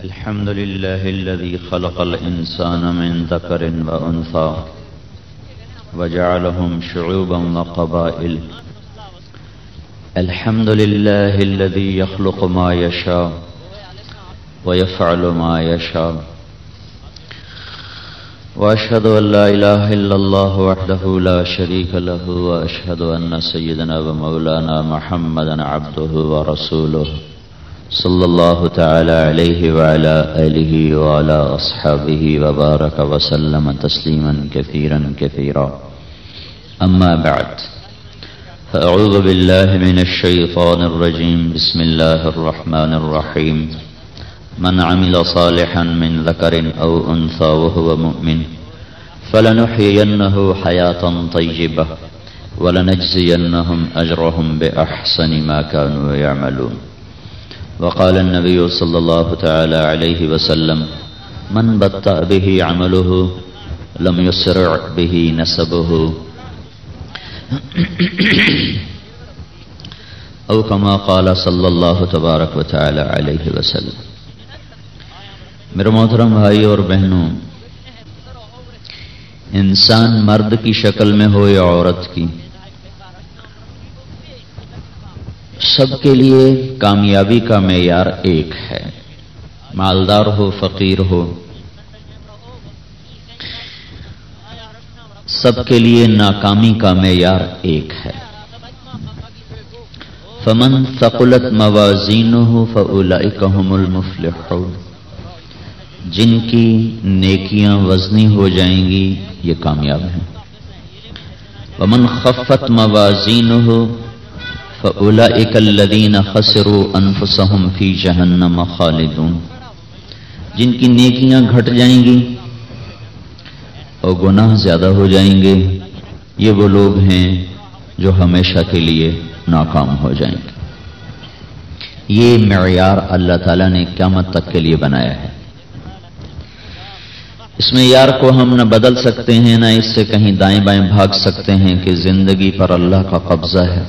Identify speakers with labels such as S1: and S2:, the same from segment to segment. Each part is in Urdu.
S1: الحمد لله الذي خلق الإنسان من ذكر وأنثى وجعلهم شعوبا وقبائل. الحمد لله الذي يخلق ما يشاء ويفعل ما يشاء. وأشهد أن لا إله إلا الله وحده لا شريك له، وأشهد أن سيدنا ومولانا محمدا عبده ورسوله صلى الله تعالى عليه وعلى آله وعلى أصحابه وبارك وسلم تسليما كثيرا كثيرا. أما بعد، فأعوذ بالله من الشيطان الرجيم. بسم الله الرحمن الرحيم. من عمل صالحا من ذكر أو أنثى وهو مؤمن فلنحيينه حياة طيبة ولنجزينهم أجرهم بأحسن ما كانوا يعملون. وقال النبي صلى الله تعالى عليه وسلم: من بطأ به عمله لم يسرع به نسبه، أو كما قال صلی اللہ تبارک و تعالی علیہ وسلم. میرے محترم بھائی اور بہنوں، انسان مرد کی شکل میں ہو یا عورت کی، سب کے لیے کامیابی کا معیار ایک ہے. مالدار ہو، فقیر ہو، سب کے لیے ناکامی کا معیار ایک ہے. فمن ثقلت موازینہ فاولئک هم المفلحون. جن کی نیکیاں وزنی ہو جائیں گی یہ کامیاب ہیں. ومن خفت موازینہ فَأُولَئِكَ الَّذِينَ خَسِرُوا أَنفُسَهُمْ فِي جَهَنَّمَ خَالِدُونَ. جن کی نیکیاں گھٹ جائیں گی اور گناہ زیادہ ہو جائیں گے، یہ وہ لوگ ہیں جو ہمیشہ کے لیے ناکام ہو جائیں گے. یہ معیار اللہ تعالیٰ نے قیامت تک کے لیے بنایا ہے. اس معیار کو ہم نہ بدل سکتے ہیں، نہ اس سے کہیں دائیں بائیں بھاگ سکتے ہیں کہ زندگی پر اللہ کا قبضہ ہے.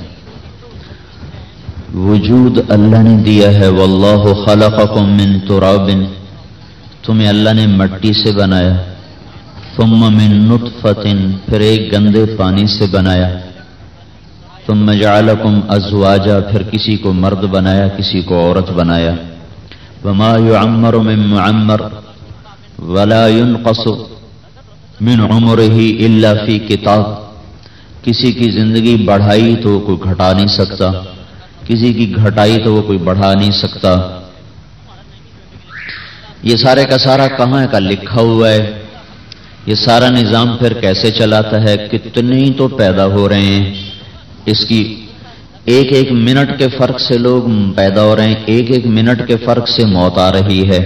S1: وجود اللہ نے دیا ہے. واللہ خلقکم من تراب، تمہیں اللہ نے مٹی سے بنایا. ثم من نطفۃ، پھر ایک گندے پانی سے بنایا. ثم جعلکم ازواجا، پھر کسی کو مرد بنایا، کسی کو عورت بنایا. وما يعمر من معمر ولا ينقص من عمره الا فی کتاب. کسی کی زندگی بڑھائی تو کوئی گھٹا نہیں سکتا، کسی کی گھٹائی تو وہ کوئی بڑھا نہیں سکتا. یہ سارے کا سارا کہاں کا لکھا ہوا ہے. یہ سارا نظام پھر کیسے چلاتا ہے؟ کتنے ہی تو پیدا ہو رہے ہیں، اس کی ایک ایک منٹ کے فرق سے لوگ پیدا ہو رہے ہیں، ایک ایک منٹ کے فرق سے موت آ رہی ہے.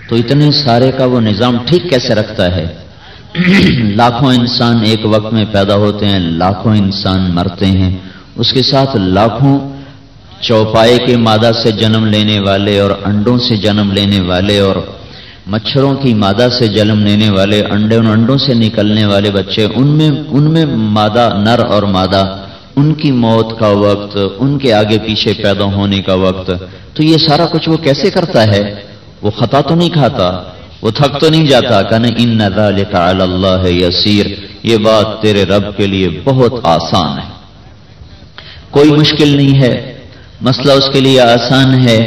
S1: تو اتنے سارے کا وہ نظام ٹھیک کیسے رکھتا ہے؟ لاکھوں انسان ایک وقت میں پیدا ہوتے ہیں، لاکھوں انسان مرتے ہیں، اس کے ساتھ لاکھوں چوپائے کے مادہ سے جنم لینے والے اور انڈوں سے جنم لینے والے اور مچھروں کی مادہ سے جنم لینے والے، انڈوں سے نکلنے والے بچے، ان میں مادہ، نر اور مادہ، ان کی موت کا وقت، ان کے آگے پیچھے پیدا ہونے کا وقت. تو یہ سارا کچھ وہ کیسے کرتا ہے؟ وہ خطا تو نہیں کھاتا، وہ تھک تو نہیں جاتا. کہنا ان ذلک علی اللہ یسیر، یہ بات تیرے رب کے لیے بہت آسان ہے، کوئی مشکل نہیں ہے، مسئلہ اس کے لیے آسان ہے.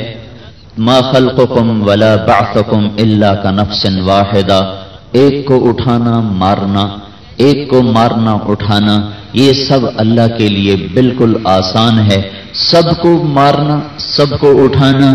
S1: ما خلقکم ولا بعثکم الا کنفس واحدہ. ایک کو اٹھانا مارنا، ایک کو مارنا اٹھانا، یہ سب اللہ کے لیے بالکل آسان ہے. سب کو مارنا، سب کو اٹھانا،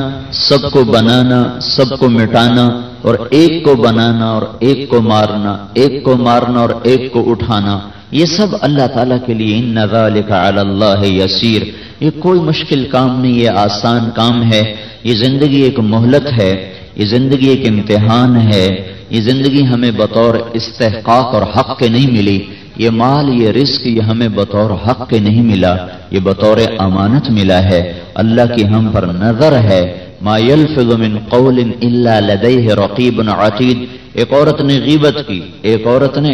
S1: سب کو بنانا، سب کو مٹانا، اور ایک کو بنانا اور ایک کو مارنا، ایک کو مارنا اور ایک کو اٹھانا، یہ سب اللہ تعالیٰ کے لیے ان ذالک علی اللہ یسیر. یہ کوئی مشکل کام نہیں، یہ آسان کام ہے. یہ زندگی ایک مہلت ہے، یہ زندگی ایک امتحان ہے. یہ زندگی ہمیں بطور استحقاق اور حق کے نہیں ملی. یہ مال، یہ رزق، یہ ہمیں بطور حق کے نہیں ملا، یہ بطور امانت ملا ہے. اللہ کی ہم پر نظر ہے. ما یلفظ من قول الا لدیہ رقیب عتید. ایک عورت نے غیبت کی، ایک عورت نے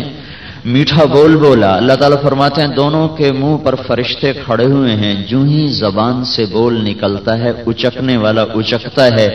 S1: میٹھا بول بولا. اللہ تعالیٰ فرماتے ہیں دونوں کے منہ پر فرشتے کھڑے ہوئے ہیں. جو ہی زبان سے بول نکلتا ہے اچکنے والا اچکتا ہے.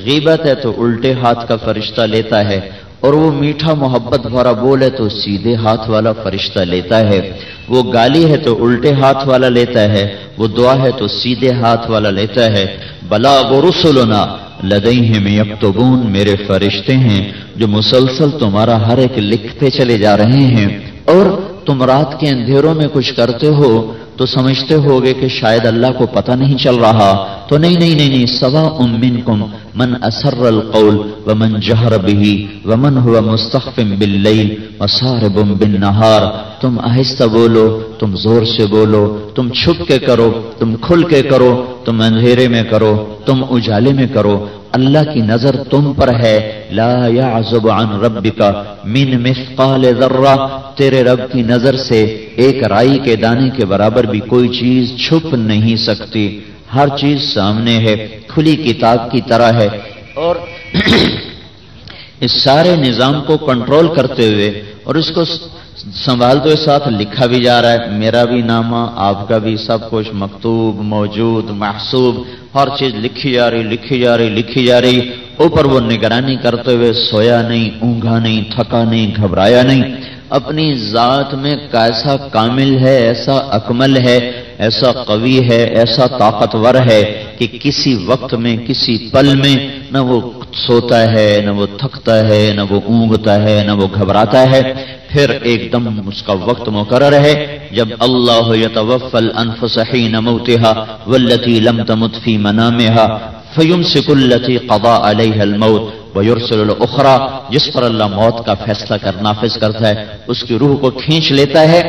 S1: غیبت ہے تو الٹے ہاتھ کا فرشتہ لیتا ہے, اور وہ میٹھا محبت بھرا بول ہے تو سیدھے ہاتھ والا فرشتہ لیتا ہے. وہ گالی ہے تو الٹے ہاتھ والا لیتا ہے, وہ دعا ہے تو سیدھے ہاتھ والا لیتا ہے. بلاغ رسلنا لدیہم یکتبون, میرے فرشتے ہیں جو مسلسل تمہارا ہر ایک لکھتے چلے جا رہے ہیں. اور تم رات کے اندھیروں میں کچھ کرتے ہو تو سمجھتے ہوگے کہ شاید اللہ کو پتہ نہیں چل رہا, تو نہیں, سواء منکم من اسر القول ومن جہر به ومن هو مستخف باللیل وسارب بالنہار. تم آہستہ بولو, تم زور سے بولو, تم چھپ کے کرو, تم کھل کے کرو, تم اندھیرے میں کرو, تم اجالے میں کرو, اللہ کی نظر تم پر ہے. لا یعزب عن ربک من مثقال ذرہ, تیرے رب کی نظر سے ایک رائی کے دانے کے برابر بھی کوئی چیز چھپ نہیں سکتی. ہر چیز سامنے ہے, کھلی کتاب کی طرح ہے. اور اس سارے نظام کو کنٹرول کرتے ہوئے اور اس کو سنبھالتے ہوئے ساتھ لکھا بھی جا رہا ہے. میرا بھی نامہ, آپ کا بھی, سب کچھ مکتوب, موجود, محسوب, ہر چیز لکھی جا رہی. اوپر وہ نگرانی کرتے ہوئے سویا نہیں, اونگا نہیں, تھکا نہیں, گھبرایا نہیں. اپنی ذات میں کیسا کامل ہے, ایسا اکمل ہے, ایسا قوی ہے, ایسا طاقتور ہے کہ کسی وقت میں, کسی پل میں نہ وہ سوتا ہے, نہ وہ تھکتا ہے, نہ وہ اونگتا ہے, نہ وہ گھبراتا ہے. پھر ایک دم اس کا وقت مقرر ہے جب اللہ یتوفی الانفس حین موتها والتی لم تمت فی منامها فیمسک التی قضا علیها الموت ویرسل الاخرى, جس پر اللہ موت کا فیصلہ نافذ کرتا ہے اس کی روح کو کھینچ لیتا ہے.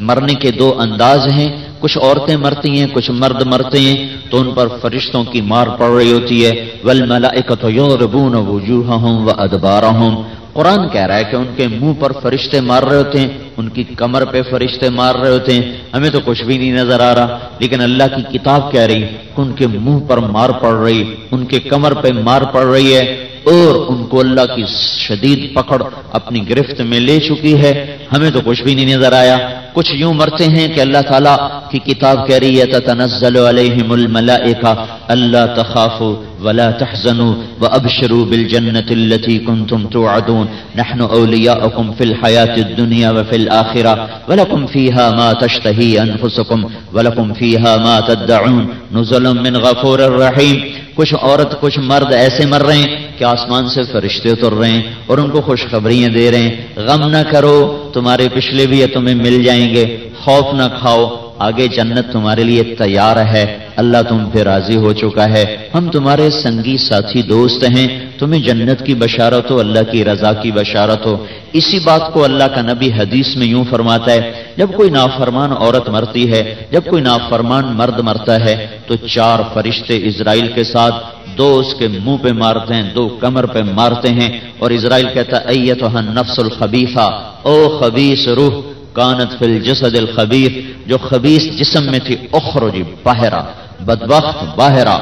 S1: مرنے کے دو انداز ہیں, کچھ عورتیں مرتی ہیں, کچھ مرد مرتے ہیں, تو ان پر فرشتوں کی مار پڑ رہی ہوتی ہے. والملائکۃ یضربون وجوہہم وادبارہم, قرآن کہہ رہا ہے کہ ان کے منہ پر فرشتے مار رہے ہوتے ہیں, ان کی کمر پہ فرشتے مار رہے ہوتے ہیں. ہمیں تو کچھ بھی نہیں نظر آ رہا, لیکن اللہ کی کتاب کہہ رہی کہ ان کے منہ پر مار پڑ رہی, ان کے کمر پہ مار پڑ رہی ہے, اور ان کو اللہ کی شدید پکڑ اپنی گرفت میں لے چکی ہے. ہمیں تو کچھ بھی نہیں نظر آیا. کچھ یوں مرتے ہیں کہ اللہ تعالیٰ کی کتاب کہہ رہی ہے تتنزل علیہم الملائکہ الا تخافوا ولا تحزنوا وابشروا بالجنة التي كنتم توعدون نحن اولیاؤکم فی الحیاة الدنیا وفی الآخرہ ولکم فیہا ما تشتہی انفسکم ولکم فیہا ما تدعون نزلا من غفور الرحیم. کچھ عورت کچھ مرد ایسے مر رہے ہیں کہ آسمان سے فرشتے اتر رہے ہیں اور ان کو خوشخبریاں دے رہے ہیں, غم نہ کرو, تمہارے پچھلے بھی تمہیں مل جائیں گے, خوف نہ کھاؤ, آگے جنت تمہارے لیے تیار ہے, اللہ تم پہ راضی ہو چکا ہے, ہم تمہارے سنگی ساتھی دوست ہیں, تمہیں جنت کی بشارت ہو, اللہ کی رضا کی بشارت ہو. اسی بات کو اللہ کا نبی حدیث میں یوں فرماتا ہے, جب کوئی نافرمان عورت مرتی ہے, جب کوئی نافرمان مرد مرتا ہے, تو 4 فرشتے اسرائیل کے ساتھ 2 اس کے منہ پہ مارتے ہیں, 2 کمر پہ مارتے ہیں, اور اسرائیل کہتا ہے ایتھا النفس الخبیثہ, او خبیث روح کانت فی الجسد الخبیث, جو خبیث جسم میں تھی, اخرجی باہرہ, بدبخت باہرہ.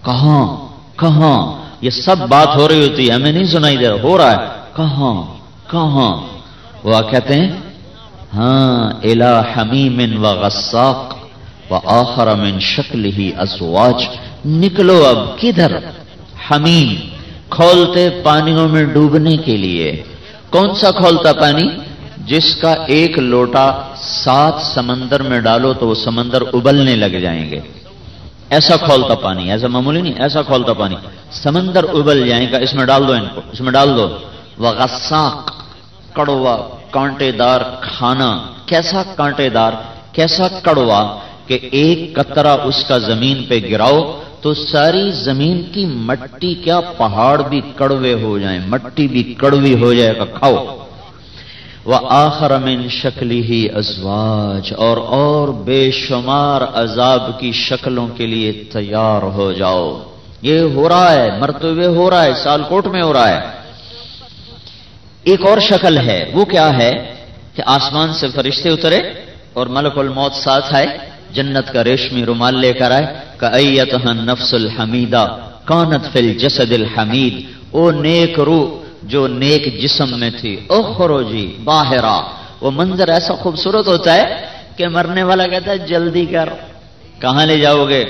S1: کہاں یہ سب بات ہو رہی ہوتی ہے, ہمیں نہیں سنائی دے رہا, ہو رہا ہے کہاں. وہ کہتے ہیں ہاں الی حمیم وغساق وآخر من شکلہ ازواج, نکلو اب کدھر. حمیم کھولتے پانیوں میں ڈوبنے کے لیے. کون سا کھولتا پانی؟ جس کا 1 لوٹا 7 سمندر میں ڈالو تو وہ سمندر ابلنے لگ جائیں گے. ایسا کھولتا پانی, ایسا معمولی نہیں, ایسا کھولتا پانی, سمندر ابل جائے گا. اس میں ڈال دو, ان کو اس میں ڈال دو. وغساق, کڑوا کانٹے دار کھانا. کیسا کانٹے دار, کیسا کڑوا کہ 1 قطرہ اس کا زمین پہ گراؤ تو ساری زمین کی مٹی, کیا پہاڑ بھی کڑوے ہو جائیں, مٹی بھی کڑوی ہو جائے گا, کھاؤ. وآخر من شکلہ ازواج, اور بے شمار عذاب کی شکلوں کے لیے تیار ہو جاؤ. یہ ہو رہا ہے, مرتے ہوئے ہو رہا ہے, سیالکوٹ میں ہو رہا ہے. ایک اور شکل ہے, وہ کیا ہے کہ آسمان سے فرشتے اترے اور ملک الموت ساتھ آئے, جنت کا ریشمی رومال لے کر آئے. کأیتھا النفس الحمیدہ کانت فی الجسد الحمید, او نیک روح جو نیک جسم میں تھی اخرجی باہرا. وہ منظر ایسا خوبصورت ہوتا ہے کہ مرنے والا کہتا ہے جلدی کر، کہاں لے جاؤ گے،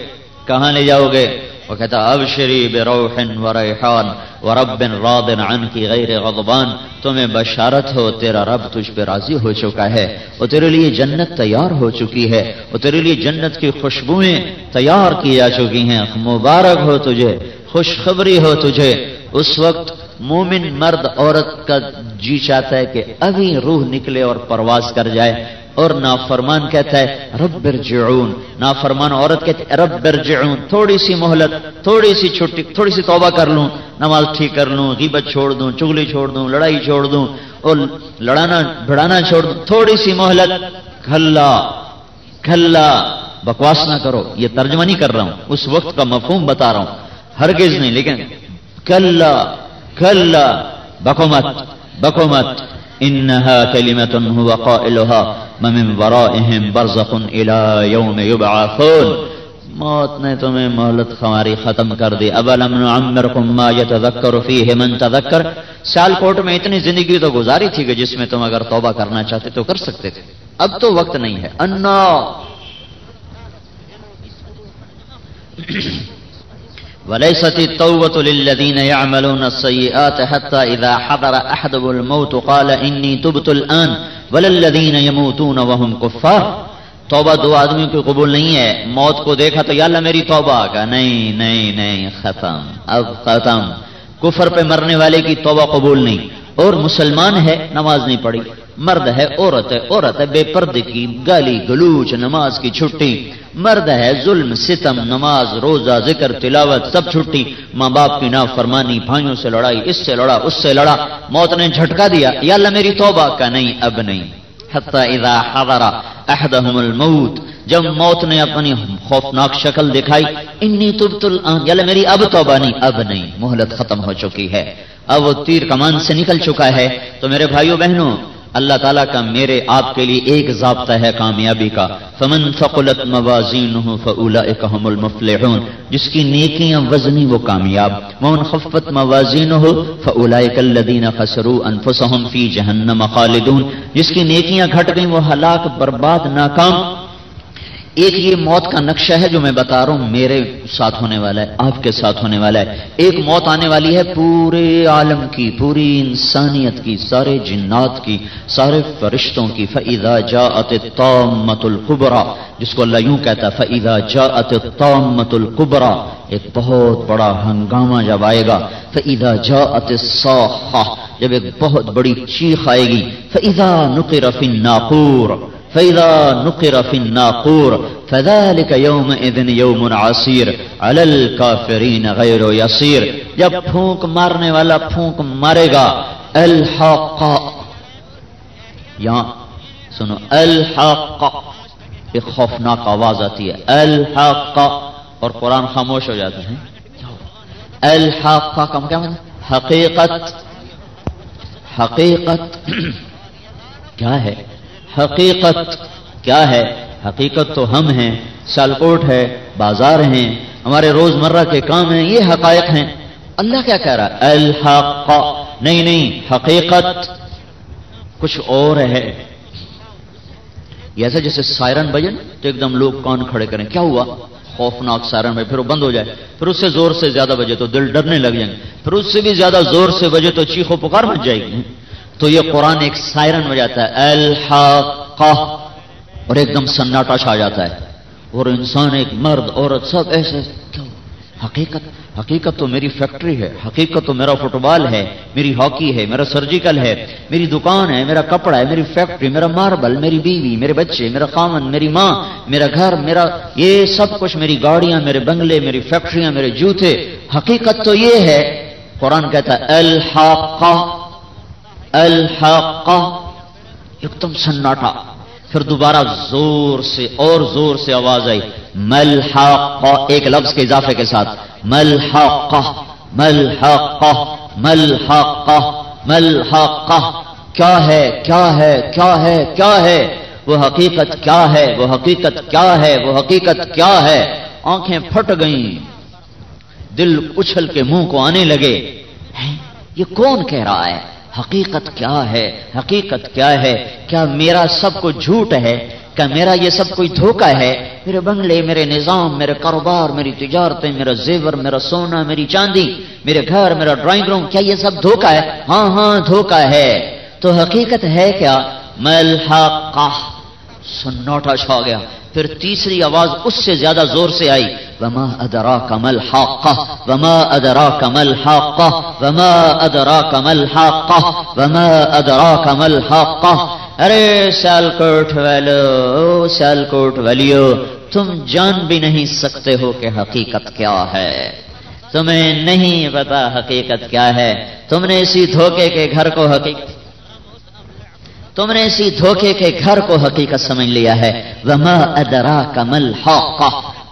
S1: کہاں لے جاؤ گے؟ وہ کہتا ابشری بروح وریحان ورب راض عنک غیر غضبان. تمہیں بشارت ہو، تیرا رب تجھ پہ راضی ہو چکا ہے، اور تیرے لیے جنت تیار ہو چکی ہے، اور تیرے لیے جنت کی خوشبوئیں تیار کی جا چکی ہیں. مبارک ہو تجھے، خوشخبری ہو تجھے. اس وقت مومن مرد عورت کا جی چاہتا ہے کہ ابھی روح نکلے اور پرواز کر جائے، اور نافرمان کہتا ہے رب ارجعون. نافرمان عورت کہتی ہے رب ارجعون، تھوڑی سی مہلت، تھوڑی سی چھٹی، تھوڑی سی توبہ کر لوں، نماز ٹھیک کر لوں، غیبت چھوڑ دوں، چغلی چھوڑ دوں، لڑائی چھوڑ دوں، اور لڑانا بھڑانا چھوڑ دوں، تھوڑی سی مہلت. کھلا کھلا، بکواس نہ کرو، یہ ترجمہ نہیں کر رہا ہوں، اس وقت کا مفہوم بتا رہا ہوں، ہرگز نہیں. لیکن کلا کلا، بکو مت بکو مت. انہا کلمۃ هو قائلها ومن ورائهم برزخ الى یوم یبعثون. موت نے تمہیں مہلت خماری ختم کر دی. اولم نعمرکم ما یتذکر فیہ من تذکر. سیال کوٹ میں اتنی زندگی تو گزاری تھی کہ جس میں تم اگر توبہ کرنا چاہتے تو کر سکتے تھے، اب تو وقت نہیں ہے. انا وَلَيْسَتِ التَّوْبَةُ لِلَّذِينَ يَعْمَلُونَ السَّيِّئَاتِ حَتَّى إِذَا حَضَرَ أَحَدَهُمُ الْمَوْتُ قَالَ إِنِّي تُبْتُ الْآنَ وَلَا الَّذِينَ يَمُوتُونَ وَهُمْ كُفَّارٌ. توبہ دو آدمیوں کی قبول نہیں ہے. موت کو دیکھا تو یا اللہ میری توبہ، کہا نہیں نہیں نہیں، ختم، اب ختم. کفر پہ مرنے والے کی توبہ قبول نہیں. اور مسلمان ہے، نماز نہیں پڑھی، مرد ہے، عورت ہے بے پردے کی، گالی گلوچ، نماز کی چھٹی. مرد ہے، ظلم ستم، نماز روزہ ذکر تلاوت سب چھٹی. ماں باپ کی نافرمانی، بھائیوں سے لڑائی، اس سے لڑا اس سے لڑا. موت نے جھٹکا دیا، یا اللہ میری توبہ، کا نہیں اب نہیں. حتی اذا حضر احدهم الموت، جب موت نے اپنی خوفناک شکل دکھائی، انی تبت الان، یا اللہ میری اب توبہ نہیں، اب نہیں، مہلت ختم ہو چکی ہے، اب وہ تیر کمان سے نکل چکا ہے. تو میرے بھائیوں بہنوں، اللہ تعالیٰ کا میرے آپ کے لیے ایک ضابطہ ہے کامیابی کا. فمن ثقلت موازینہ فاولئک هم المفلحون. جس کی نیکیاں وزنی وہ کامیاب. ومن خفت موازینہ فاولئک الذین خسروا انفسهم فی جہنم خالدون. جس کی نیکیاں گھٹ گئیں وہ ہلاک، برباد، ناکام. ایک یہ موت کا نقشہ ہے جو میں بتا رہا ہوں، میرے ساتھ ہونے والا ہے، آپ کے ساتھ ہونے والا ہے. ایک موت آنے والی ہے پورے عالم کی، پوری انسانیت کی، سارے جنات کی، سارے فرشتوں کی. فَإِذَا جَاءَتِ الطَّامَّةُ الْكُبْرَى، جس کو اللہ یوں کہتا ہے فَإِذَا جَاءَتِ الطَّامَّةُ الْكُبْرَى، ایک بہت بڑا ہنگامہ جب آئے گا. فَإِذَا جَاءَتِ الصَّاخَّةُ، جب ایک بہت بڑی چیخ آئے گی. فَإِذَا نُقِرَ فِي النَّاقُورِ، فَإِذَا نُقِرَ فِي النَّاقُورِ فَذَلِكَ يَوْمَئِذٍ يَوْمٌ عَسِيرٌ عَلَى الْكَافِرِينَ غَيْرُ يَسِيرٌ. جب پھونک مارنے والا پھونک مارے گا، الحاقہ، یہاں سنو، الحاقہ، ایک خوفناک آواز آتی ہے، الحاقہ، اور قرآن خاموش ہو جاتا ہے. الحاقہ کا کیا مطلب؟ حقیقت. حقیقت کیا ہے؟ حقیقت کیا ہے؟ حقیقت تو ہم ہیں، سیالکوٹ ہے، بازار ہیں، ہمارے روزمرہ کے کام ہیں، یہ حقائق ہیں. اللہ کیا کہہ رہا ہے؟ الحق، نہیں نہیں، حقیقت کچھ اور ہے. ایسا جیسے سائرن بجن تو ایک دم لوگ کان کھڑے کریں، کیا ہوا؟ خوفناک سائرن بجے، پھر وہ بند ہو جائے، پھر اس سے زور سے زیادہ بجے تو دل ڈرنے لگ جائیں گے، پھر اس سے بھی زیادہ زور سے بجے تو چیخ و پکار مچ جائے گی. تو یہ قرآن ایک سائرن ہو جاتا ہے، الحاقہ، اور ایک دم سناٹا چھا جاتا ہے، اور انسان، ایک مرد عورت سب ایسے. کیوں؟ حقیقت. حقیقت تو میری فیکٹری ہے، حقیقت تو میرا فٹ بال ہے، میری ہاکی ہے، میرا سرجیکل ہے، میری دکان ہے، میرا کپڑا ہے، میری فیکٹری، میرا ماربل، میری بیوی، میرے بچے، میرا خامن، میری ماں، میرا گھر، میرا یہ سب کچھ، میری گاڑیاں، میرے بنگلے، میری فیکٹریاں، میرے جوتے. حقیقت تو یہ ہے. قرآن کہتا ہے الحاقہ، الحاقہ، ایک دم سناٹا. پھر دوبارہ زور سے اور زور سے آواز آئی، ملحقہ، ایک لفظ کے اضافے کے ساتھ، ملحقہ ملحقہ ملحقہ ملحقہ. کیا ہے؟ کیا ہے؟ کیا ہے؟ کیا ہے؟ وہ حقیقت کیا ہے؟ وہ حقیقت کیا ہے؟ وہ حقیقت کیا ہے؟ آنکھیں پھٹ گئیں، دل اچھل کے منہ کو آنے لگے. یہ کون کہہ رہا ہے؟ حقیقت کیا ہے؟ حقیقت کیا ہے؟ کیا میرا سب کچھ جھوٹ ہے؟ کیا میرا یہ سب کوئی دھوکہ ہے؟ میرے بنگلے، میرے نظام، میرے کاروبار، میری تجارتیں، میرا زیور، میرا سونا، میری چاندی، میرے گھر، میرا ڈرائنگ روم، کیا یہ سب دھوکہ ہے؟ ہاں ہاں دھوکہ ہے۔ تو حقیقت ہے کیا؟ ملحقہ۔ سناٹا چھا گیا۔ پھر تیسری آواز اس سے زیادہ زور سے آئی، وما ادراک ملحقہ، وما ادراک ملحقہ، وما ادراک ملحقہ، وما ادراک ملحقہ۔ ارے سیالکوٹ والو، سیالکوٹ والیو، تم جان بھی نہیں سکتے ہو کہ حقیقت کیا ہے۔ تمہیں نہیں پتا حقیقت کیا ہے۔ تم نے اسی دھوکے کے گھر کو حقیقت سمجھ لیا ہے۔ وما ادراک ملحقہ،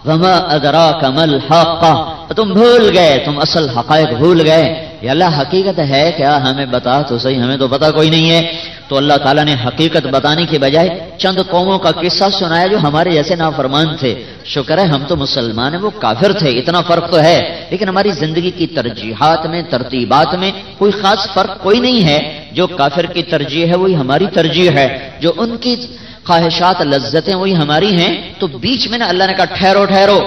S1: وما ادراک ملحقہ۔ تم بھول گئے، تم اصل حقائق بھول گئے۔ یا اللہ حقیقت ہے کیا؟ ہمیں بتا تو صحیح، ہمیں تو پتا کوئی نہیں ہے۔ تو اللہ تعالیٰ نے حقیقت بتانے کی بجائے چند قوموں کا قصہ سنایا جو ہمارے جیسے نافرمان تھے۔ شکر ہے ہم تو مسلمان ہیں، وہ کافر تھے، اتنا فرق تو ہے، لیکن ہماری زندگی کی ترجیحات میں، ترتیبات میں کوئی خاص فرق کوئی نہیں ہے۔ جو کافر کی ترجیح ہے وہی ہماری ترجیح ہے، جو ان کی خواہشات لذتیں وہی ہماری ہیں۔ تو بیچ میں نا اللہ نے کہا ٹھہرو ٹھہرو،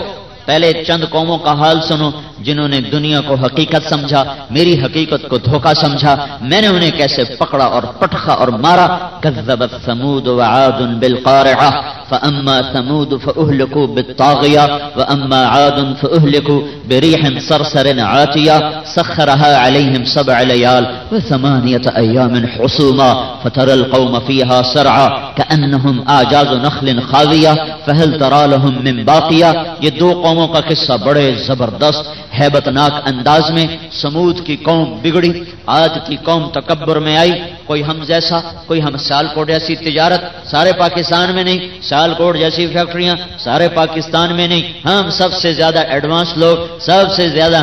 S1: پہلے چند قوموں کا حال سنو جنہوں نے دنیا کو حقیقت سمجھا، میری حقیقت کو دھوکہ سمجھا، میں نے انہیں کیسے پکڑا اور پٹخا اور مارا۔ کذبت ثمود وعاد بالقارعہ فاما ثمود فاہلکوا بالطاغیہ واما عاد فاہلکوا بریح صرصر عاتیہ سخرها علیہم 7 لیال و8 ایام حسوما فترى القوم فیہا سرعا کأنہم اعجاز نخل خاویہ فہل تری لہم من باقیہ۔ یہ دو قوموں کا قصہ بڑے زبردست ہیبت ناک انداز میں۔ سمود کی قوم بگڑی، عاد کی قوم تکبر میں آئی، کوئی ہم جیسا، کوئی ہم سیالکوٹ جیسی تجارت سارے پاکستان میں نہیں، سیالکوٹ جیسی فیکٹریاں سارے پاکستان میں نہیں، ہم سب سے زیادہ ایڈوانس لوگ، سب سے زیادہ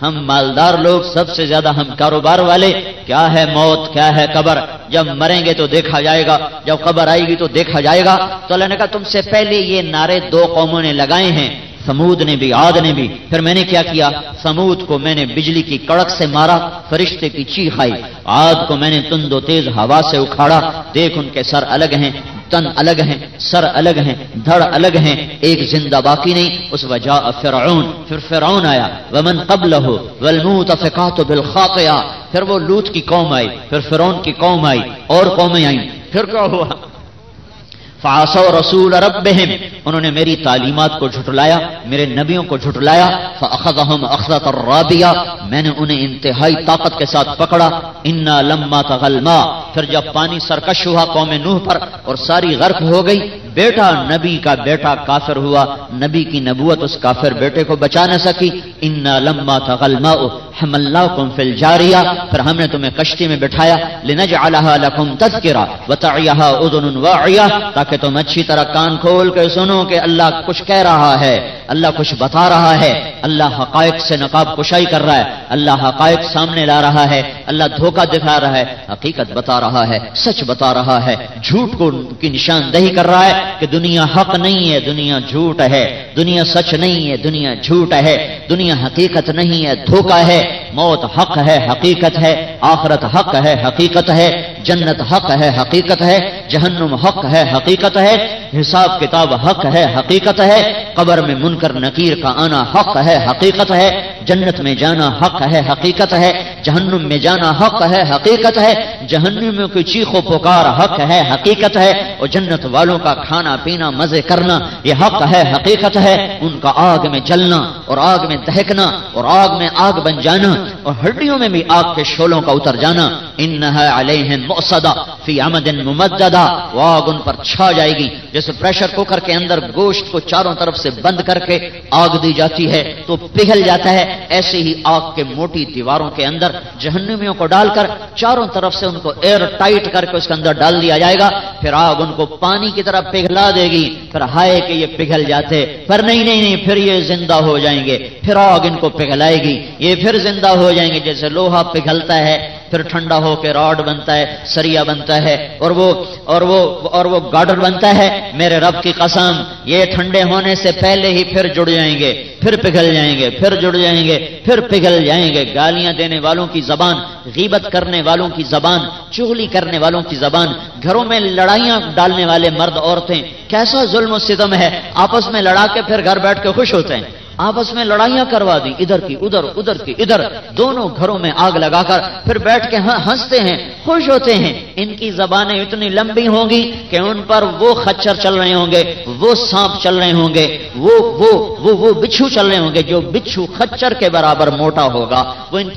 S1: ہم مالدار لوگ، سب سے زیادہ ہم کاروبار والے۔ کیا ہے موت، کیا ہے قبر؟ جب مریں گے تو دیکھا جائے گا، جب قبر آئے گی تو دیکھا جائے گا۔ تو اللہ نے کہا تم سے پہلے یہ نعرے دو قوموں نے لگائے ہیں، سمود نے بھی، عاد نے بھی۔ پھر میں نے کیا کیا؟ سمود کو میں نے بجلی کی کڑک سے مارا، فرشتے کی چیخ آئی۔ عاد کو میں نے تند و تیز ہوا سے اکھاڑا، دیکھ ان کے سر الگ ہیں، تن الگ ہیں، سر الگ ہیں، دھڑ الگ ہیں، ایک زندہ باقی نہیں۔ اس وجاء فرعون، پھر فرعون آیا، ومن قبلہ والمؤتفقات بالخاطئہ، پھر وہ لوط کی قوم آئی، پھر فرعون کی قوم آئی، اور قومیں آئیں۔ پھر کیا ہوا؟ فعصوا رسول ربهم، انہوں نے میری تعلیمات کو جھٹلایا، میرے نبیوں کو جھٹلایا۔ فاخذهم اخذۃ الرابیہ، میں نے انہیں انتہائی طاقت کے ساتھ پکڑا۔ انا لما طغى الماء، پھر جب پانی سرکش ہوا قوم نوح پر اور ساری غرق ہو گئی، بیٹا نبی کا بیٹا کافر ہوا، نبی کی نبوت اس کافر بیٹے کو بچا نہ سکی۔ انا لما طغى الماء حملناکم فی الجاریہ، پھر ہم نے تمہیں کشتی میں بٹھایا، لنجعلها لکم تذکرہ وتعیها اذن واعیہ، تاکہ تم اچھی طرح کان کھول کے سنو کہ اللہ کچھ کہہ رہا ہے، اللہ کچھ بتا رہا ہے، اللہ حقائق سے نقاب کشائی کر رہا ہے، اللہ حقائق سامنے لا رہا ہے، اللہ دھوکہ دکھا رہا ہے، حقیقت بتا رہا ہے، سچ بتا رہا ہے، جھوٹ کو کی نشاندہی کر رہا ہے کہ دنیا حق نہیں ہے، دنیا جھوٹ ہے، دنیا سچ نہیں ہے، دنیا جھوٹ ہے، دنیا حقیقت نہیں ہے، دھوکہ ہے۔ موت حق ہے، حقیقت ہے، آخرت حق ہے، حقیقت ہے، جنت حق ہے، حقیقت ہے، جہنم حق ہے، حقیقت ہے، حساب کتاب حق ہے، حقیقت ہے، قبر میں منکر نکیر کا آنا حق ہے، حقیقت ہے، جنت میں جانا حق ہے، حقیقت ہے، جہنم میں جانا حق ہے، حقیقت ہے، جہنم میں کوئی چیخ و پکار حق ہے، حقیقت ہے، اور جنت والوں کا کھانا پینا مزے کرنا یہ حق ہے، حقیقت ہے، ان کا آگ میں جلنا اور آگ میں دہکنا اور آگ میں آگ بن جانا اور ہڈیوں میں بھی آگ کے شعلوں کا اتر جانا۔ انہا علیہم مؤصدہ فی عمد ممددہ، وہ آگ ان پر چھا جائے گی جیسے پریشر کوکر کے اندر گوشت کو چاروں طرف سے بند کر کے آگ دی جاتی ہے تو پگھل جاتا ہے، ایسے ہی آگ کے موٹی دیواروں کے اندر جہنمیوں کو ڈال کر چاروں طرف سے ان کو ایئر ٹائٹ کر کے اس کے اندر ڈال دیا جائے گا، پھر آگ ان کو پانی کی طرح پگھلا دے گی، پھر ہائے کہ یہ پگھل جاتے، پر نہیں پھر یہ زندہ ہو جائیں گے، پھر آگ ان کو پگھلائے گی، یہ پھر زندہ ہو جائیں گے، جیسے لوہا پگھلتا ہے پھر ٹھنڈا ہو کے راڈ بنتا ہے، سریا بنتا ہے، اور وہ گارڈر بنتا ہے۔ میرے رب کی قسم یہ ٹھنڈے ہونے سے پہلے ہی پھر جڑ جائیں گے، پھر پگھل جائیں گے، پھر جڑ جائیں گے، پھر پگھل جائیں گے۔ گالیاں دینے والوں کی زبان، غیبت کرنے والوں کی زبان، چغلی کرنے والوں کی زبان، گھروں میں لڑائیاں ڈالنے والے مرد عورتیں، کیسا ظلم و ستم ہے، آپس میں لڑا کے پھر گھر بیٹھ کے خوش ہوتے ہیں۔ آپس میں لڑائیاں کروا دی، ادھر کی ادھر، ادھر کی ادھر، دونوں گھروں میں آگ لگا کر پھر بیٹھ کے ہنستے ہیں، خوش ہوتے ہیں۔ ان کی زبانیں اتنی لمبی ہوں گی کہ ان پر وہ خچر چل رہے ہوں گے، وہ سانپ چل رہے ہوں گے، وہ بچھو چل رہے ہوں گے، جو بچھو خچر کے برابر موٹا ہوگا، وہ ان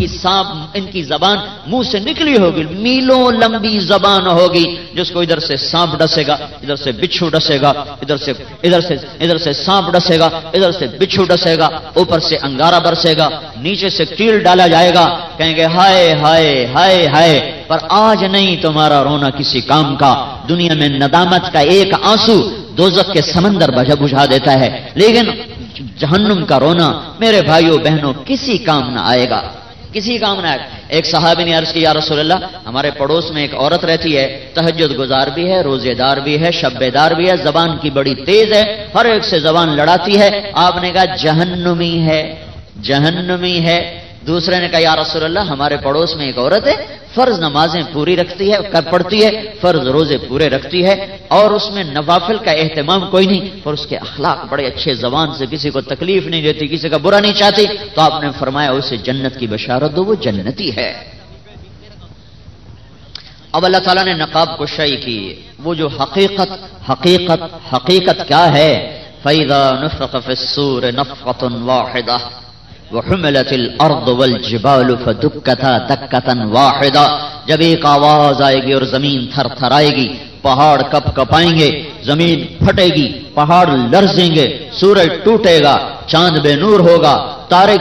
S1: کی زبان منہ سے نکلی ہوگی، میلوں لمبی زبان ہوگی، جس کو ادھر سے سانپ ڈسے گا، ادھر سے بچھو ڈسے گا، ادھر سے سانپ ڈسے گا، ادھر سے بچھو ڈسے گا، اوپر سے انگارہ برسے گا، نیچے سے کیل ڈالا جائے گا، کہیں گے ہائے ہائے ہائے ہائے، پر آج نہیں تمہارا رونا کسی کام کا۔ دنیا میں ندامت کا ایک آنسو دوزخ کے سمندر بجھا دیتا ہے، لیکن جہنم کا رونا میرے بھائیوں بہنوں کسی کام نہ آئے گا، کسی کام نہ آئے گا۔ ایک صحابی نے عرض کی یا رسول اللہ، ہمارے پڑوس میں ایک عورت رہتی ہے، تہجد گزار بھی ہے، روزے دار بھی ہے، شب بیدار بھی ہے، زبان کی بڑی تیز ہے، ہر ایک سے زبان لڑاتی ہے۔ آپ نے کہا جہنمی ہے، جہنمی ہے۔ دوسرے نے کہا یا رسول اللہ، ہمارے پڑوس میں ایک عورت ہے، فرض نمازیں پوری رکھتی ہے، پڑھتی ہے، فرض روزے پورے رکھتی ہے، اور اس میں نوافل کا اہتمام کوئی نہیں، اور اس کے اخلاق بڑے اچھے، زبان سے کسی کو تکلیف نہیں دیتی، کسی کا برا نہیں چاہتی، تو آپ نے فرمایا اسے جنت کی بشارت دو، وہ جنتی ہے۔ اب اللہ تعالیٰ نے نقاب کشائی کی، وہ جو حقیقت کیا ہے؟ فَإِذَا نُفِخَ فِي الصُّورِ نَفْخَةٌ وَاحِدَةٌ وَحُمِلَتِ الْأَرْضُ وَالْجِبَالُ فَدُكَّتَا دَكَّةً وَاحِدَةً، جب ایک آواز آئے گی اور زمین تھر تھر آئے گی، پہاڑ کپ کپائیں گے، زمین پھٹے گی، پہاڑ لرزیں گے، سورج ٹوٹے گا، چاند بے نور ہوگا، تارے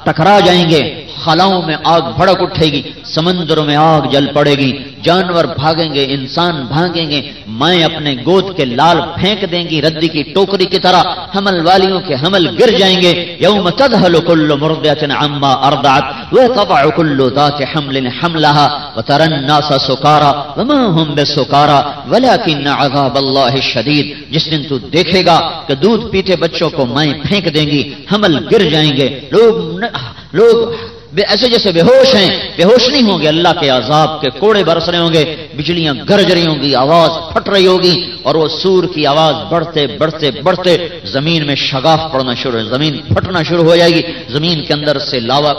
S1: ٹکرا جائیں گے، خلاؤں میں آگ بھڑک اٹھے گی، سمندروں میں آگ جل پڑے گی، جانور بھاگیں گے، انسان بھاگیں گے، مائیں اپنے گود کے لال پھینک دیں گی ردی کی ٹوکری کی طرح، حمل والیوں کے حمل گر جائیں گے۔ یوم تذہل کل مرضعۃ عما ارضعت وتضع کل ذات حمل حملها وترى الناس سکارى وما هم بسکارى ولكن عذاب اللہ شدید۔ جس دن تو دیکھے گا کہ دودھ پیتے بچوں کو مائیں پھینک دیں گی، حمل گر جائیں گے، لوگ ایسے جیسے بے ہوش ہیں، بے ہوش نہیں ہوں گے، اللہ کے عذاب کے کوڑے برس رہے ہوں گے، بجلیاں گرج رہی ہوں گی، آواز پھٹ رہی ہوگی، اور وہ سور کی آواز بڑھتے بڑھتے بڑھتے زمین میں شگاف پڑنا شروع ہے، زمین پھٹنا شروع ہو جائے گی، زمین کے اندر سے لاوا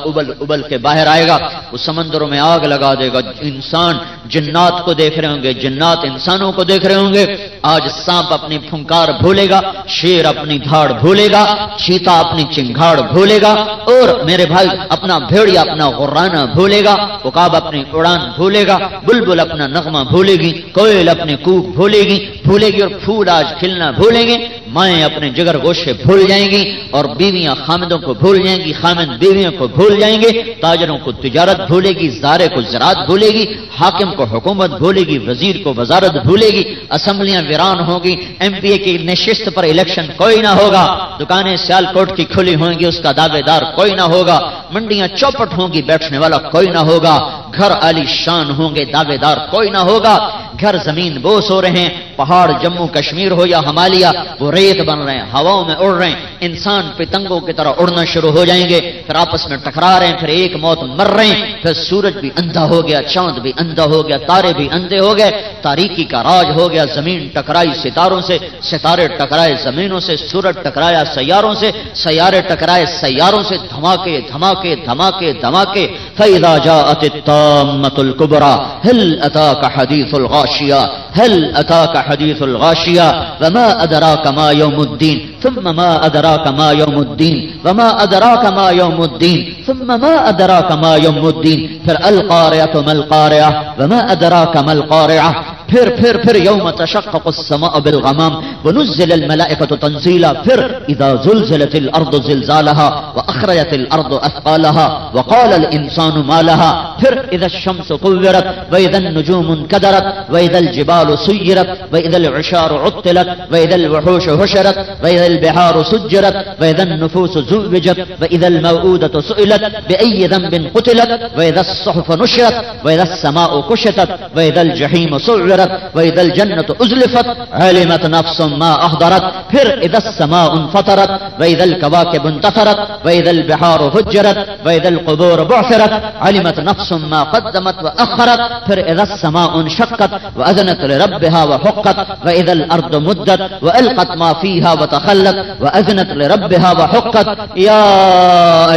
S1: ابل کے باہر آئے گا، وہ سمندروں میں آگ لگا دے گا، انسان جنات کو دیکھ رہے ہوں گے، جنات انسانوں کو دیکھ رہے ہوں گے۔ آج سانپ اپنی پھنکار بھولے گا، شیر اپنی دھاڑ بھولے گا، چیتا اپنی چنگھاڑ بھولے گا، اور میرے بھائی اپنا بھیڑیا اپنا غرانہ بھولے گا، عقاب اپنی اڑان بھولے گا، بلبل اپنا نغمہ بھولے گی، کوئل اپنے کوک بھولے گی، اور پھول آج کھلنا بھولیں گے، مائیں اپنے جگر گوشے بھول جائیں گی، اور بیویاں خامدوں کو بھول جائیں گی، خامد بیویوں کو بھول جائیں گے، تاجروں کو تجارت بھولے گی، زارے کو زراعت بھولے گی، حاکم کو حکومت بھولے گی، وزیر کو وزارت بھولے گی، اسمبلیاں ویران ہوگی، ایم پی اے کی نشست پر الیکشن کوئی نہ ہوگا، دکانیں سیال کوٹ کی کھلی ہوں گی، اس کا دعوے دار کوئی نہ ہوگا، منڈیاں چوپٹ ہوں گی، بیٹھنے والا کوئی نہ ہوگا، گھر عالی شان ہوں گے، دعوے دار کوئی نہ ہوگا، گھر زمین بوس ہو رہے ہیں، پہاڑ جموں کشمیر ہو یا ہمالیہ وہ ریت بن رہے ہیں، ہواؤں میں اڑ رہے ہیں، انسان پتنگوں کی طرح اڑنا شروع ہو جائیں گے، پھر آپس میں ٹکرا رہے ہیں، پھر ایک موت مر رہے ہیں، پھر سورج بھی اندھا ہو گیا، چاند بھی اندھا ہو گیا، تارے بھی اندھے ہو گئے، تاریکی کا راج ہو گیا، زمین ٹکرائی ستاروں سے، ستارے ٹکرائے زمینوں سے، سورج ٹکرایا سیاروں سے، سیارے ٹکرائے سیاروں سے، دھماکے دھماکے دھماکے دھماکے۔ فَإِذَا جَاءَتِ الطَّامَّةُ الْكُبْرَى هَلْ أَتَاكَ حَدِيثُ الْغَاشِيَةِ هَلْ أَتَاكَ حَدِيثُ الْغَاشِيَةِ وَمَا أَدْرَاكَ مَا يَوْمُ الدِّينِ ثُمَّ مَا أَدْرَاكَ مَا يَوْمُ الدِّينِ وَمَا أَدْرَاكَ مَا يَوْمُ الدِّينِ ثُمَّ مَا أَدْرَاكَ مَا يَوْمُ الدِّينِ پھر القارعة ما القارعة وما أدراك ما القارعة، پھر یوم تشقق السماء بالغمام ونزل الملائکۃ تنزیلا، پھر اذا زلزلت الارض زلزالها واخرجت الارض اثقالها وقال الانسان ما لها، پھر اذا الشمس كورت واذا النجوم انكدرت واذا الجبال سيرت واذا العشار عطلت واذا الوحوش حشرت واذا البحار سجرت واذا النفوس زوجت واذا الموءودة سئلت بأي ذنب قتلت واذا الصحف نشرت واذا السماء كشطت واذا الجحيم سعرت واذا الجنة ازلفت علمت نفس ما احضرت، پھر اذا السماء انفطرت واذا الكواكب انتثرت واذا البحار فجرت واذا القبور بعثرت علمت نفس ما قدمت واخرت، پھر اذا السماء انشقت واذنت لربها وحقت واذا الارض مدت والقت ما فيها وتخلت واذنت لربها وحقت یا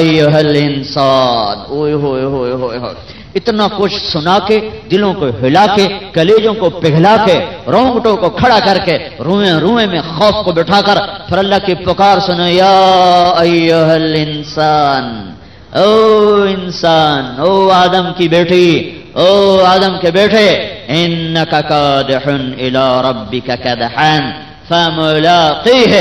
S1: ایھا الانسان۔ اوئے ہوئے ہوئے ہوئے ہوئے، اتنا کچھ سنا کے، دلوں کو ہلا کے، کلیجوں کو پگھلا کے، رونگٹوں کو کھڑا کر کے، روئیں روئیں میں خوف کو بٹھا کر پھر اللہ کی پکار سنو، یا ایھا الانسان، او انسان، او آدم کی بیٹی، او آدم کے بیٹے، انک کادح الی ربک کدحا فملاقیہ،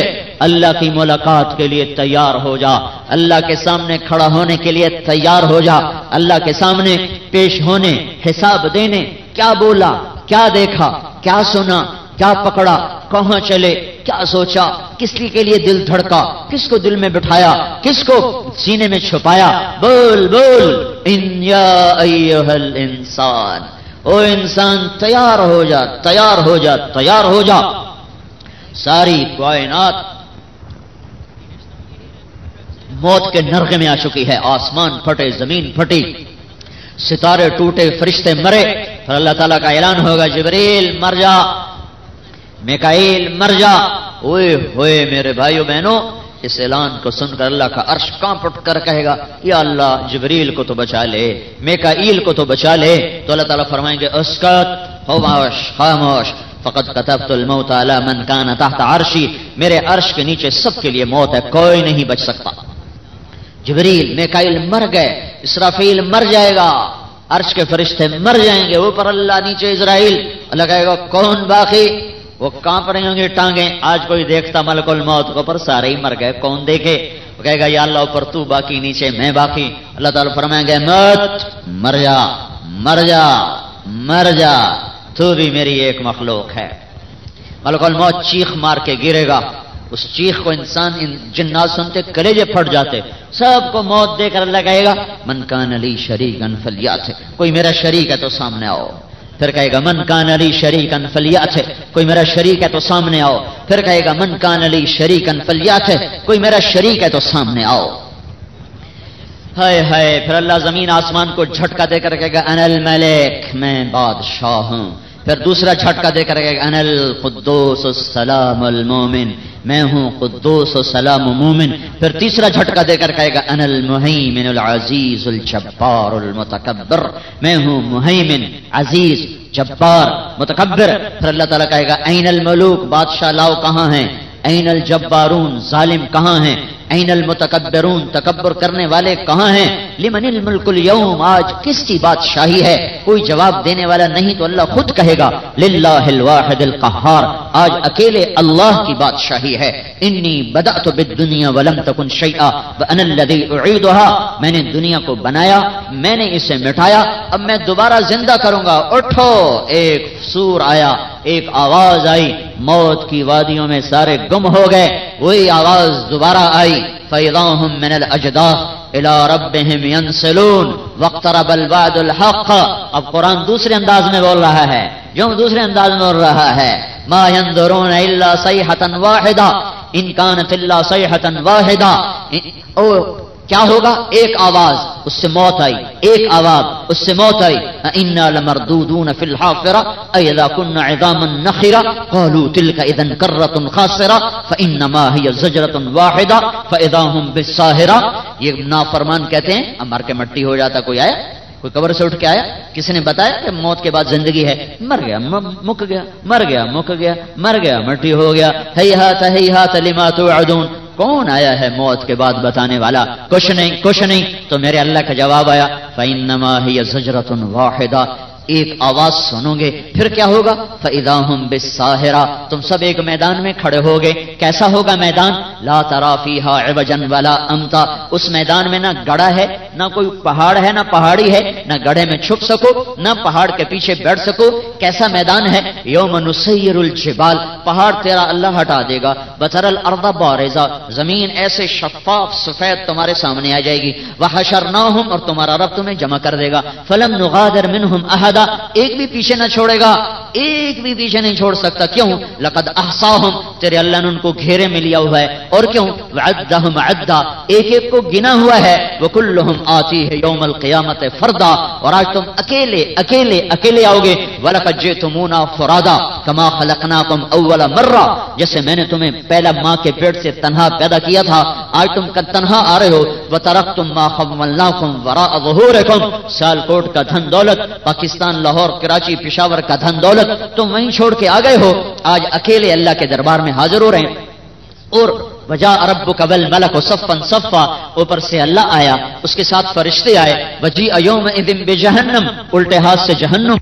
S1: اللہ کی ملاقات کے لیے تیار ہو جا، اللہ کے سامنے کھڑا ہونے کے لیے تیار ہو جا، اللہ کے سامنے پیش ہونے، حساب دینے، کیا بولا، کیا دیکھا، کیا سنا، کیا پکڑا، کہاں چلے، کیا سوچا، کس کے لیے دل دھڑکا، کس کو دل میں بٹھایا، کس کو سینے میں چھپایا، بول بول، ان یا ایھا الانسان، او انسان تیار ہو جا، تیار ہو جا، تیار ہو جا۔ ساری کائنات موت کے نرغے میں آ چکی ہے، آسمان پھٹے، زمین پھٹی، ستارے ٹوٹے، فرشتے مرے، پھر اللہ تعالیٰ کا اعلان ہوگا، جبریل مر جا، میکائیل مر جا۔ اوئے ہوئے میرے بھائیو بہنوں، اس اعلان کو سن کر اللہ کا عرش کانپ اٹھ کر کہے گا، یا اللہ جبریل کو تو بچا لے، میکائیل کو تو بچا لے۔ تو اللہ تعالیٰ فرمائیں گے، اسکت، خاموش خاموش، فقد كتبت الموت على من كان تحت عرشی، میرے عرش کے نیچے سب کے لیے موت ہے، کوئی نہیں بچ سکتا۔ جبریل، میکائیل مر گئے، اسرافیل مر جائے گا، عرش کے فرشتے مر جائیں گے، اوپر اللہ، نیچے اسرائیل۔ اللہ کہے گا، کون باقی؟ وہ کانپ رہی ہوں گی ٹانگیں، آج کوئی دیکھتا ملک الموت کو، پر سارے ہی مر گئے، کون دیکھے؟ وہ کہے گا، یا اللہ اوپر تو باقی، نیچے میں باقی۔ اللہ تعالیٰ فرمائیں گے، مت، مر جا، مر جا، مر جا، تو بھی میری ایک مخلوق ہے۔ ملک الموت چیخ مار کے گرے گا، اس چیخ کو انسان، جنات سنتے کلیجے پھٹ جاتے، سب کو موت دے کر اللہ کہے گا، من کان لی شریکا فلیات، کوئی میرا شریک ہے تو سامنے آؤ۔ پھر کہے گا، من کان لی شریکا فلیات، کوئی میرا شریک ہے تو سامنے آؤ۔ پھر کہے گا، من کان لی شریکا فلیات، کوئی میرا شریک ہے تو سامنے آؤ۔ ہائے ہائے، پھر اللہ زمین آسمان کو جھٹکا دے کر کہے گا، انا الملک، میں بادشاہ ہوں۔ پھر دوسرا جھٹکا دے کر کہے گا، انا القدوس السلام المومن، میں ہوں قدوس و سلام مومن۔ پھر تیسرا جھٹکا دے کر کہے گا، انا المہیمن العزیز الجبار المتکبر، میں ہوں مہیمن، عزیز، جبار، متکبر۔ پھر اللہ تعالیٰ کہے گا، این الملوک، بادشاہ لاؤ کہاں ہیں؟ این الجبارون، ظالم کہاں ہیں؟ این المتکبرون، تکبر کرنے والے کہاں ہیں؟ لمن الملک اليوم، آج کس کی بادشاہی ہے؟ کوئی جواب دینے والا نہیں تو اللہ خود کہے گا، للہ الواحد القہار، آج اکیلے اللہ کی بادشاہی ہے۔ انی بدأت بالدنیا ولم تکن شیئا وانا الذی اعیدها، میں نے دنیا کو بنایا، میں نے اسے مٹایا، اب میں دوبارہ زندہ کروں گا۔ اٹھو، ایک سور آیا، ایک آواز آئی، موت کی وادیوں میں سارے گم ہو گئے، وہی آواز دوبارہ آئی، فَإِذَا هُمْ مِنَ الْأَجْدَاثِ إِلَىٰ رَبِّهِمْ يَنْسِلُونَ وَاقْتَرَبَ الْوَعْدُ الْحَقُّ۔ اب قرآن دوسرے انداز میں بول رہا ہے، جو دوسرے انداز میں بول رہا ہے، مَا يَنظُرُونَ إِلَّا صَيْحَةً وَاحِدَةً إِن كَانَتْ إِلَّا صَيْحَةً وَاحِدَةً۔ کیا ہوگا؟ ایک آواز، اس سے موت آئی، ایک آواز، اس سے موت آئی، اِنَّا لَمَرْدُودُونَ فِي الْحَافِرَةِ أَإِذَا كُنَّا عِظَامًا نَخِرَةً قَالُوا تِلْكَ إِذًا كَرَّةٌ خَاسِرَةٌ فَإِنَّمَا هِيَ زَجْرَةٌ وَاحِدَةٌ فَإِذَا هُمْ بِالسَّاهِرَةِ۔ یہ نافرمان کہتے ہیں، اب مر کے مٹی ہو جاتا، کوئی آیا، کوئی قبر سے اٹھ کے آیا، کسی نے بتایا کہ موت کے بعد زندگی ہے؟ مر گیا، مک گیا، مر گیا، مک گیا، مر گیا، مٹی ہو گیا۔ ہیہات ہیہات لما توعدون، کون آیا ہے موت کے بعد بتانے والا؟ کچھ نہیں، کچھ نہیں۔ تو میرے اللہ کا جواب آیا، فإنما هي زجرة واحدة، ایک آواز سنو گے، پھر کیا ہوگا؟ فَإِذَا هُمْ بِالسَّاهِرَةِ، تم سب ایک میدان میں کھڑے ہوگے. کیسا ہوگا میدان؟ لا ترى فيها عوجا ولا امتا، اس میدان میں نہ گڑھا ہے، نہ کوئی پہاڑ ہے، نہ پہاڑی ہے، نہ گڑھے میں چھپ سکو، نہ پہاڑ کے پیچھے بیٹھ سکو. کیسا میدان ہے؟ یوم نسیر الجبال، پہاڑ تیرا اللہ ہٹا دے گا. بتر الارض بارزہ، زمین ایسے شفاف سفید تمہارے سامنے آ جائے گی. وحشرناہم، اور تمہارا رب تمہیں جمع کر دے گا. فلم نغادر منہم احدا، ایک بھی پیچھے نہ چھوڑے گا، ایک بھی پیچھے نہیں چھوڑ سکتا. کیوں؟ لقد احصاہم، تیرے اللہ نے ان کو گھیرے میں لیا ہوا ہے. اور کیوں؟ وعدہم عدا، ایک ایک کو گنا ہوا ہے. وکلہم آتیہ یوم القیامت فردا، اور آج تم اکیلے اکیلے اکیلے آؤ گے. ولقد جئتمونا فرادا کما خلقناکم اول مرہ، جیسے میں نے تمہیں پہلا ماں کے پیٹ سے تنہا پیدا کیا تھا، آج تم تنہا آ رہے ہو. وترکتم ما خولناکم وراء ظہورکم، سیال کوٹ کا دھن دولت، پاکستان، لاہور، کراچی، پشاور کا دھن دولت تم وہیں چھوڑ کے آ گئے ہو. آج اکیلے اللہ کے دربار میں حاضر ہو رہے ہیں. اور وجاء ربک والملک صفا صفا، اوپر سے اللہ آیا، اس کے ساتھ فرشتے آئے. وجیء یومئذ بجہنم، الٹے ہاتھ سے جہنم